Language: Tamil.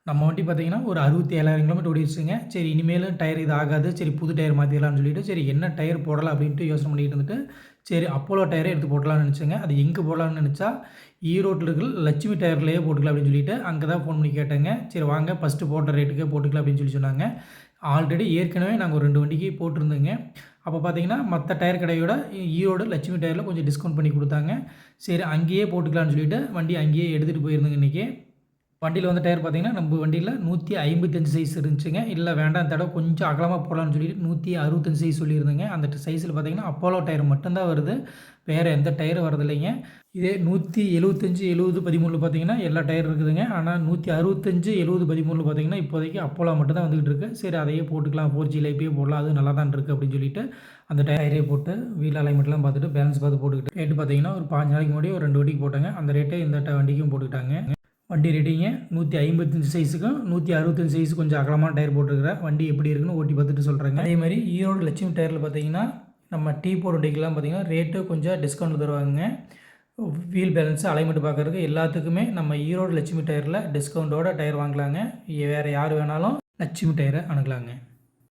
நம்ம வண்டி பார்த்தீங்கன்னா, ஒரு 67,000 கிலோமீட்டர் ஓடிடுச்சுங்க. சரி இனிமேலும் டயர் இது ஆகாது. சரி புது டயர் மாத்திடலாம்னு சொல்லிட்டு, சரி என்ன டயர் போடலாம் அப்படின்ட்டு யோசனை பண்ணிட்டு இருந்துட்டு, சரி அப்போலோ டயரே எடுத்து போட்டுடலாம்னு நெனச்சேங்க. அது எங்கே போடலாம்னு நெனச்சா, ஈரோட்ல இருக்கிற லட்சுமி டயர்லயே போட்டுக்கலாம் அப்படின்னு சொல்லிட்டு, அங்க தான் ஃபோன் பண்ணி கேட்டேங்க. சரி வாங்க ஃபர்ஸ்ட்டு போட்ட ரேட்டுக்கே போட்டுக்கலாம் அப்படின்னு சொல்லி சொன்னாங்க. ஆல்ரெடி ஏற்கனவே நாங்க ஒரு 2 வண்டிக்கு போட்டிருந்தோங்க. அப்போ பார்த்தீங்கன்னா, மத்த டயர் கடையோட ஈரோடு லட்சுமி டயர்ல கொஞ்சம் டிஸ்கவுண்ட் பண்ணி குடுத்தாங்க. சரி அங்கேயே போட்டுக்கலாம்னு சொல்லிட்டு, வண்டிய அங்கேயே எடுத்துட்டு போயிருந்தேங்க இன்னைக்கு. வண்டியில வந்து டயர் பார்த்தீங்கன்னா, நம்ம வண்டியில 155 சைஸ் இருந்துச்சுங்க. இல்ல வேண்டாம் இந்த தடவ கொஞ்சம் அகலமா போடலான்னு சொல்லிட்டு 165 சைஸ் சொல்லியிருந்தேங்க. அந்த சைஸ்ல பார்த்தீங்கன்னா, அப்போலோ டயர் மட்டும் தான் வருது. வேற எந்த டயரும் வரதில்லைங்க. இதே 175, 70, 13ல பார்த்தீங்கன்னா, எல்லா டயர் இருக்குதுங்க. ஆனா 165, 70, 13ல பார்த்தீங்கன்னா, இப்போதைக்கு அப்போலோ மட்டும் தான் வந்துகிட்டு இருக்கு. சரி அதையே போட்டுக்கலாம். 4G லைப்பே போடலாம். அதுவும் நல்லா தான் இருக்கு அப்படின்னு சொல்லிட்டு, அந்த டயரே போட்டு வீல் அலைன்மென்ட்லாம் பார்த்துட்டு, பேலன்ஸ் பார்த்து போட்டுக்கிட்டு ரேட்டு பார்த்தீங்கன்னா, ஒரு 5 நாளைக்கு முன்னாடி ஒரு 2 வண்டிக்கு போட்டேங்க. அந்த ரேட்டே இந்த வண்டிக்கும் போட்டுக்கிட்டாங்க. வண்டி ரெடிங்க. 155 சைஸுக்கும் 165 சைஸ் கொஞ்சம் அகலமான டயர் போட்டுருக்கிறேன். வண்டி எப்படி இருக்குன்னு ஓட்டி பார்த்துட்டு சொல்கிறேங்க. அதே மாதிரி ஈரோடு லட்சுமி டயரில் பார்த்தீங்கன்னா, நம்ம டீ போர்ட் வண்டிக்கெல்லாம் பார்த்தீங்கன்னா ரேட்டு கொஞ்சம் டிஸ்கவுண்ட் தருவாங்க. வீல் பேலன்ஸ் அலைன்மெண்ட் பார்க்குறதுக்கு எல்லாத்துக்குமே நம்ம ஈரோடு லட்சுமி டயரில் டிஸ்கவுண்ட்டோட டயர் வாங்கலாங்க. வேறு யார் வேணாலும் லட்சுமி டயரை அணுகலாங்க.